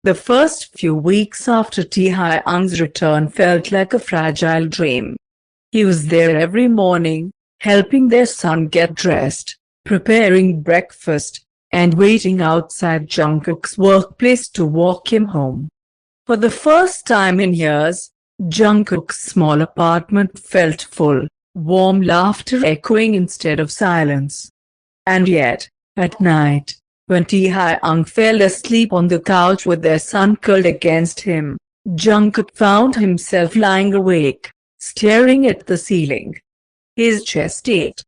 The first few weeks after Tae-hyung's return felt like a fragile dream. He was there every morning, helping their son get dressed, preparing breakfast, and waiting outside Jungkook's workplace to walk him home. For the first time in years, Jungkook's small apartment felt full, warm laughter echoing instead of silence. And yet, at night, when Tae-hyung fell asleep on the couch with their son curled against him, Jungkook found himself lying awake, staring at the ceiling. His chest ached.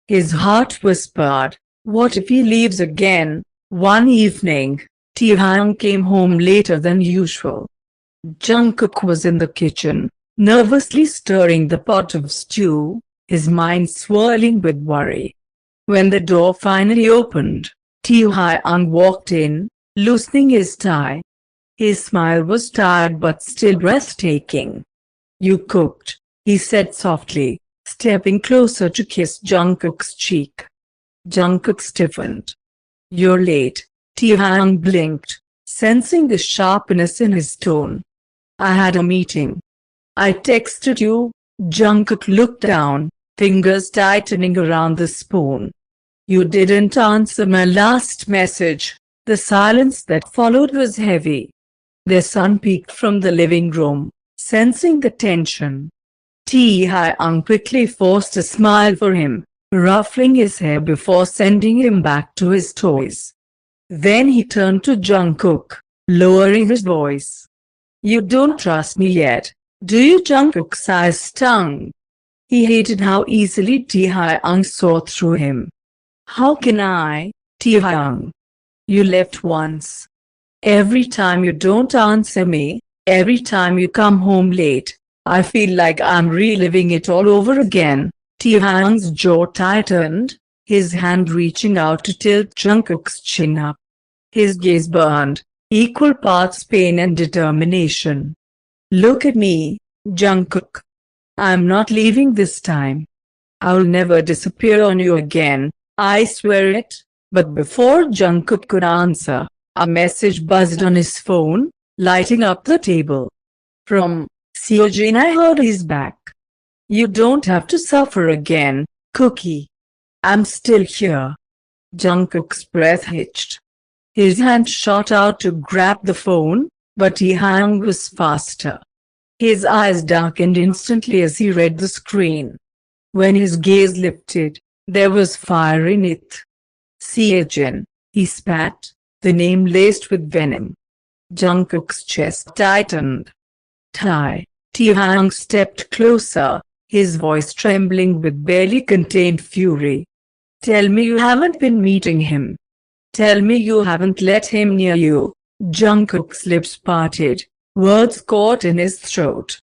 His heart whispered, "What if he leaves again?" One evening, Tae-hyung came home later than usual. Jungkook was in the kitchen, nervously stirring the pot of stew, his mind swirling with worry. When the door finally opened, Tae-hyung walked in, loosening his tie. His smile was tired but still breathtaking. "You cooked," he said softly, stepping closer to kiss Jungkook's cheek. Jungkook stiffened. "You're late," Tae-hyung blinked, sensing the sharpness in his tone. "I had a meeting." "I texted you." Jungkook looked down, fingers tightening around the spoon. "You didn't answer my last message." The silence that followed was heavy. Their son peeked from the living room, sensing the tension. Tae-hyung quickly forced a smile for him, ruffling his hair before sending him back to his toys. Then he turned to Jungkook, lowering his voice. "You don't trust me yet, do you?" Jungkook's eyes stung. He hated how easily Tae-hyung saw through him. "How can I, Tae-hyung? You left once. Every time you don't answer me, every time you come home late, I feel like I'm reliving it all over again." Tae-hyung's jaw tightened, his hand reaching out to tilt Jungkook's chin up. His gaze burned, equal parts pain and determination. "Look at me, Jungkook. I'm not leaving this time. I'll never disappear on you again, I swear it." But before Jungkook could answer, a message buzzed on his phone, lighting up the table. "From Seojin, I heard he's back. You don't have to suffer again, Cookie. I'm still here." Jungkook's breath hitched. His hand shot out to grab the phone, but Tae-hyung was faster. His eyes darkened instantly as he read the screen. When his gaze lifted, there was fire in it. "Seojin," he spat, the name laced with venom. Jungkook's chest tightened. Tae-hyung stepped closer, his voice trembling with barely contained fury. "Tell me you haven't been meeting him. Tell me you haven't let him near you." Jungkook's lips parted, words caught in his throat.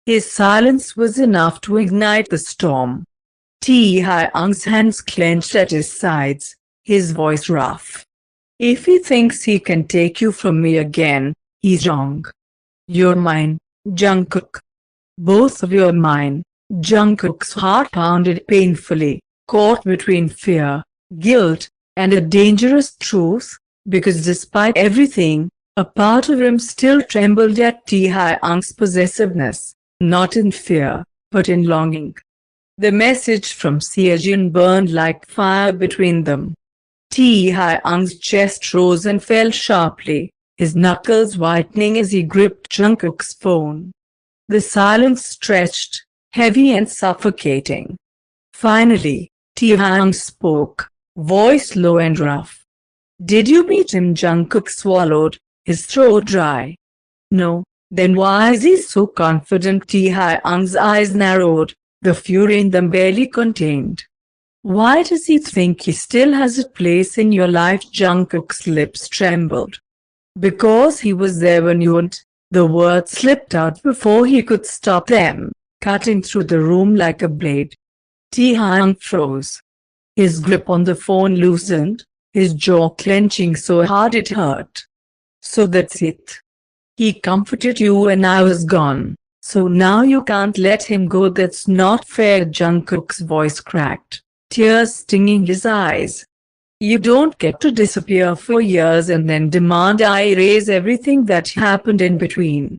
His silence was enough to ignite the storm. Tae-hyung's hands clenched at his sides, his voice rough. "If he thinks he can take you from me again, he's wrong. You're mine, Jungkook. Both of you are mine." Jungkook's heart pounded painfully, caught between fear, guilt, and a dangerous truth, because despite everything, a part of him still trembled at Tae-hyung's possessiveness, not in fear, but in longing. The message from Seojin burned like fire between them. Tae-hyung's chest rose and fell sharply, his knuckles whitening as he gripped Jungkook's phone. The silence stretched, heavy and suffocating. Finally, Tae-hyung spoke, voice low and rough. "Did you meet him?" Jungkook swallowed, his throat dry. "No." "Then why is he so confident?" Tae-hyung's eyes narrowed, the fury in them barely contained. "Why does he think he still has a place in your life?" Jungkook's lips trembled. "Because he was there when you weren't." The words slipped out before he could stop them, cutting through the room like a blade. Tae-hyung froze. His grip on the phone loosened, his jaw clenching so hard it hurt. "So that's it. He comforted you when I was gone, so now you can't let him go?" "That's not fair." Jungkook's voice cracked, tears stinging his eyes. You don't get to disappear for years and then demand I erase everything that happened in between.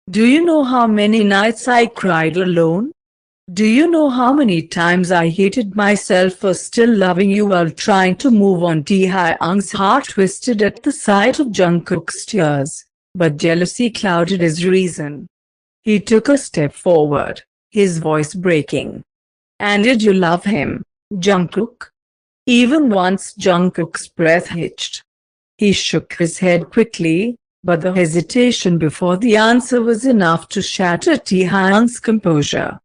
Do you know how many nights I cried alone? Do you know how many times I hated myself for still loving you while trying to move on? Taehyung's heart twisted at the sight of Jungkook's tears, but jealousy clouded his reason. He took a step forward, his voice breaking. And did you love him, Jungkook? Even once Jungkook's breath hitched. He shook his head quickly, but the hesitation before the answer was enough to shatter Taehyung's composure.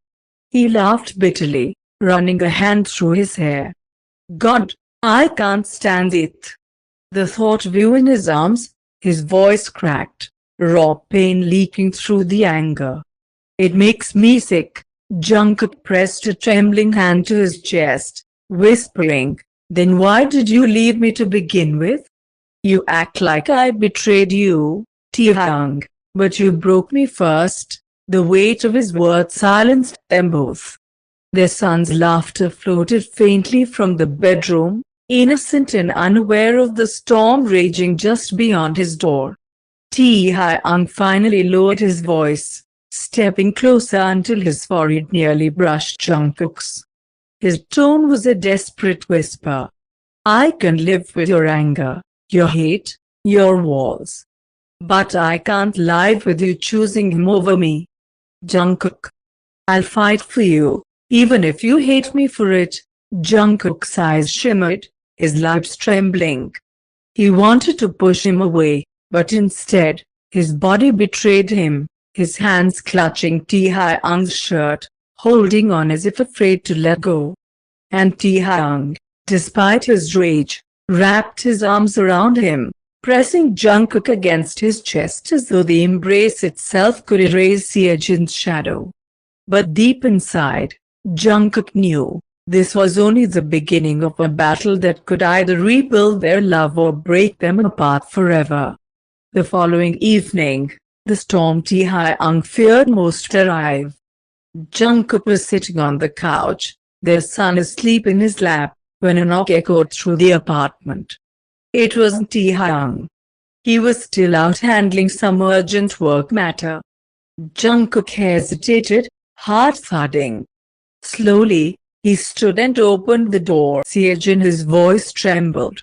He laughed bitterly, running a hand through his hair. God, I can't stand it. The thought grew in his arms, his voice cracked, raw pain leaking through the anger. It makes me sick. Jungkook pressed a trembling hand to his chest, whispering, then why did you leave me to begin with? You act like I betrayed you, Taehyung, but you broke me first. The weight of his words silenced them both. Their son's laughter floated faintly from the bedroom, innocent and unaware of the storm raging just beyond his door. Taehyung finally lowered his voice, stepping closer until his forehead nearly brushed Jungkook's. His tone was a desperate whisper. I can live with your anger, your hate, your walls. But I can't live with you choosing him over me. Jungkook. I'll fight for you, even if you hate me for it. Jungkook's eyes shimmered, his lips trembling. He wanted to push him away, but instead, his body betrayed him, his hands clutching Taehyung's shirt, holding on as if afraid to let go. And Taehyung, despite his rage, wrapped his arms around him, pressing Jungkook against his chest as though the embrace itself could erase Seojin's shadow. But deep inside, Jungkook knew, this was only the beginning of a battle that could either rebuild their love or break them apart forever. The following evening, the storm Taehyung feared most arrived. Jungkook was sitting on the couch, their son asleep in his lap, when a knock echoed through the apartment. It wasn't Taehyung. He was still out handling some urgent work matter. Jungkook hesitated, heart thudding. Slowly, he stood and opened the door. Seojin, his voice trembled.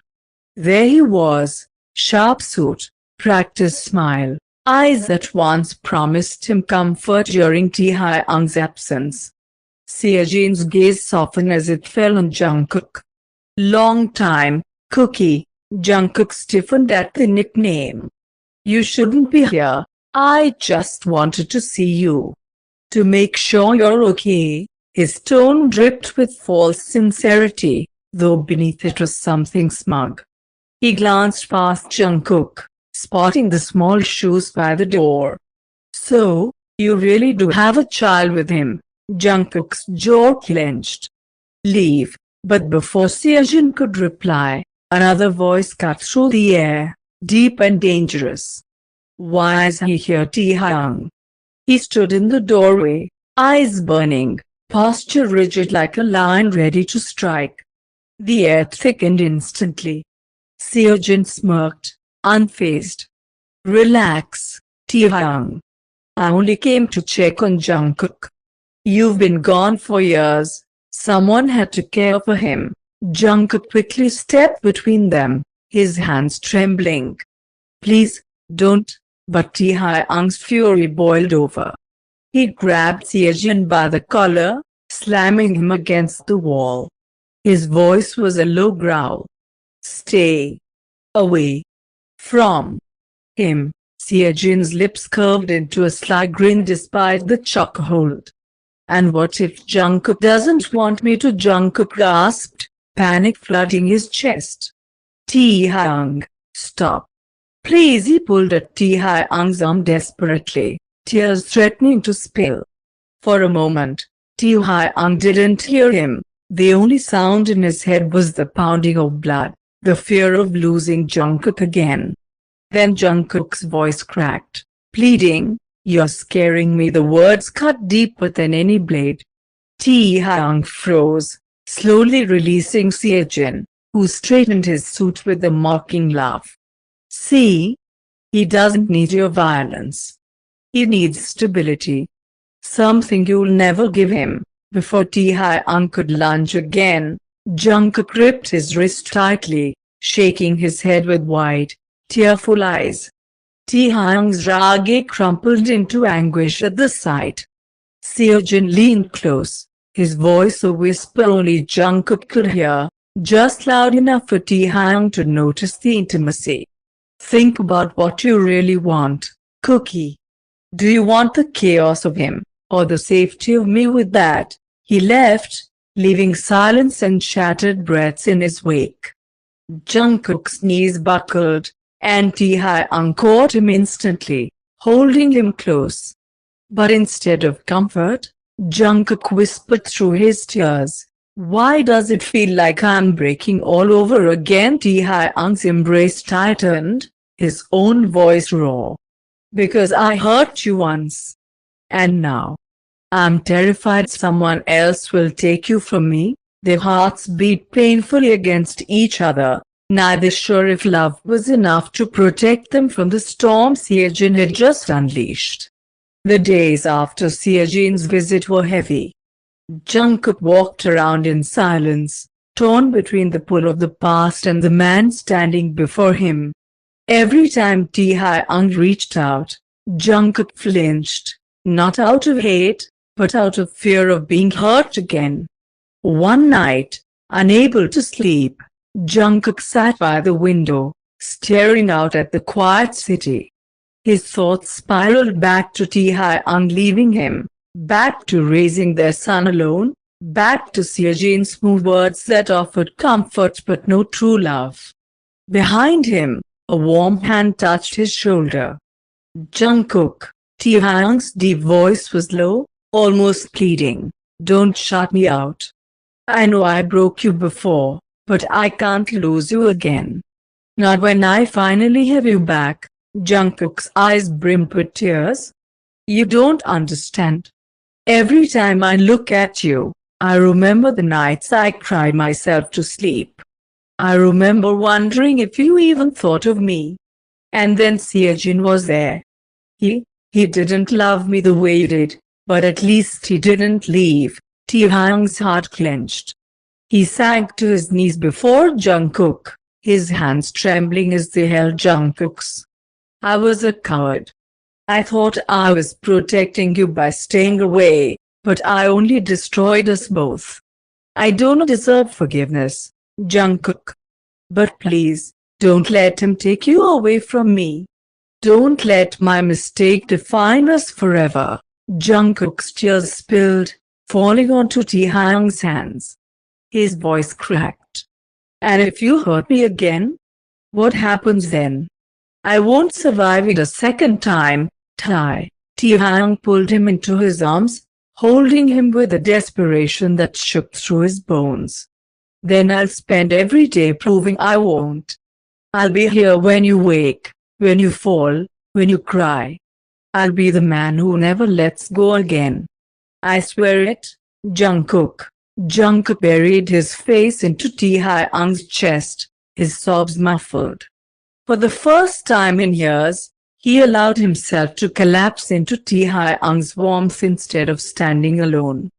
There he was, sharp suit, practiced smile, eyes that once promised him comfort during Taehyung's absence. Seojin's gaze softened as it fell on Jungkook. Long time, Cookie. Jungkook stiffened at the nickname. You shouldn't be here. I just wanted to see you. To make sure you're okay. His tone dripped with false sincerity, though beneath it was something smug. He glanced past Jungkook, spotting the small shoes by the door. So, you really do have a child with him? Jungkook's jaw clenched. Leave. But before Seojin could reply, another voice cut through the air, deep and dangerous. Why is he here, Taehyung? He stood in the doorway, eyes burning, posture rigid like a lion ready to strike. The air thickened instantly. Seojin smirked, unfazed. Relax, Taehyung. I only came to check on Jungkook. You've been gone for years. Someone had to care for him. Jungkook quickly stepped between them, his hands trembling. Please, don't. But Taehyung's fury boiled over. He grabbed Seojin by the collar, slamming him against the wall. His voice was a low growl. Stay away from him. Seojin's lips curved into a sly grin despite the chokehold. And what if Jungkook doesn't want me to? Jungkook gasped, panic flooding his chest. Taehyung, stop. Please. He pulled at Taehyung's arm desperately, tears threatening to spill. For a moment, Taehyung didn't hear him. The only sound in his head was the pounding of blood, the fear of losing Jungkook again. Then Jungkook's voice cracked, pleading, you're scaring me. The words cut deeper than any blade. Taehyung froze, slowly releasing Seojin. who straightened his suit with a mocking laugh. See? He doesn't need your violence. He needs stability. Something you'll never give him. Before Tae-hyung could lunge again, Jungkook gripped his wrist tightly, shaking his head with wide, tearful eyes. Tae-hyung's rage crumpled into anguish at the sight. Seojin leaned close, his voice a whisper only Jungkook could hear, just loud enough for Tae-hyung to notice the intimacy. Think about what you really want, Cookie. Do you want the chaos of him, or the safety of me? With that, he left, leaving silence and shattered breaths in his wake. Jungkook's knees buckled, and Tae-hyung caught him instantly, holding him close. But instead of comfort, Jungkook whispered through his tears, "Why does it feel like I'm breaking all over again?" Tae-hyung's embrace tightened, his own voice raw. "Because I hurt you once. And now, I'm terrified someone else will take you from me." Their hearts beat painfully against each other, neither sure if love was enough to protect them from the storm Seojin had just unleashed. The days after Seojin's visit were heavy. Jungkook walked around in silence, torn between the pull of the past and the man standing before him. Every time Tae-hyung reached out, Jungkook flinched, not out of hate, but out of fear of being hurt again. One night, unable to sleep, Jungkook sat by the window, staring out at the quiet city. His thoughts spiraled back to Tae-hyung leaving him, back to raising their son alone, back to Seojin's smooth words that offered comfort but no true love. Behind him, a warm hand touched his shoulder. "Jungkook," Tae-hyung's deep voice was low, almost pleading, "don't shut me out. I know I broke you before, but I can't lose you again. Not when I finally have you back." Jungkook's eyes brimmed with tears. "You don't understand. Every time I look at you, I remember the nights I cried myself to sleep. I remember wondering if you even thought of me. And then Seojin was there. He didn't love me the way you did, but at least he didn't leave." Tae-hyung's heart clenched. He sank to his knees before Jungkook, his hands trembling as they held Jungkook's. "I was a coward. I thought I was protecting you by staying away, but I only destroyed us both. I don't deserve forgiveness, Jungkook. But please, don't let him take you away from me. Don't let my mistake define us forever." Jungkook's tears spilled, falling onto Tae-hyung's hands. His voice cracked. "And if you hurt me again? What happens then? I won't survive it a second time, Tae-hyung pulled him into his arms, holding him with a desperation that shook through his bones. "Then I'll spend every day proving I won't. I'll be here when you wake, when you fall, when you cry. I'll be the man who never lets go again. I swear it, Jungkook." Jungkook buried his face into Tae-hyung's chest, his sobs muffled. For the first time in years, he allowed himself to collapse into Tae-hyung's warmth instead of standing alone.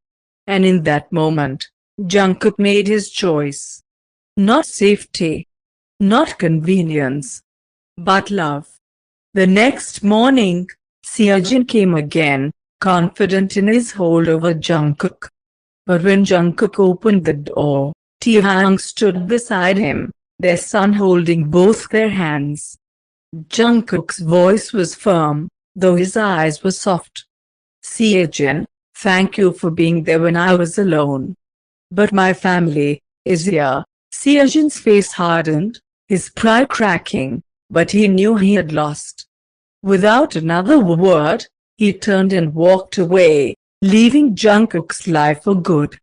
And in that moment, Jungkook made his choice. Not safety, not convenience, but love. The next morning, Seojin came again, confident in his hold over Jungkook. But when Jungkook opened the door, Tae-hyung stood beside him, their son holding both their hands. Jungkook's voice was firm, though his eyes were soft. "Seojin, thank you for being there when I was alone. But my family is here." Seojin's face hardened, his pride cracking, but he knew he had lost. Without another word, he turned and walked away, leaving Jungkook's life for good.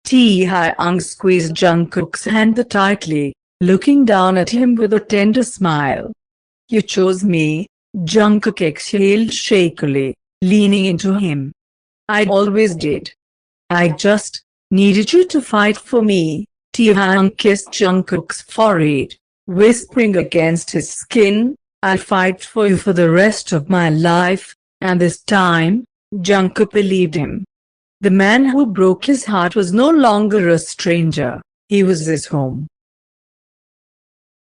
Tae-hyung squeezed Jungkook's hand tightly, looking down at him with a tender smile. "You chose me," Jungkook exhaled shakily, leaning into him. "I always did. I just needed you to fight for me, Taehyung kissed Jungkook's forehead, whispering against his skin, "I'll fight for you for the rest of my life," and this time, Jungkook believed him. The man who broke his heart was no longer a stranger, he was his home.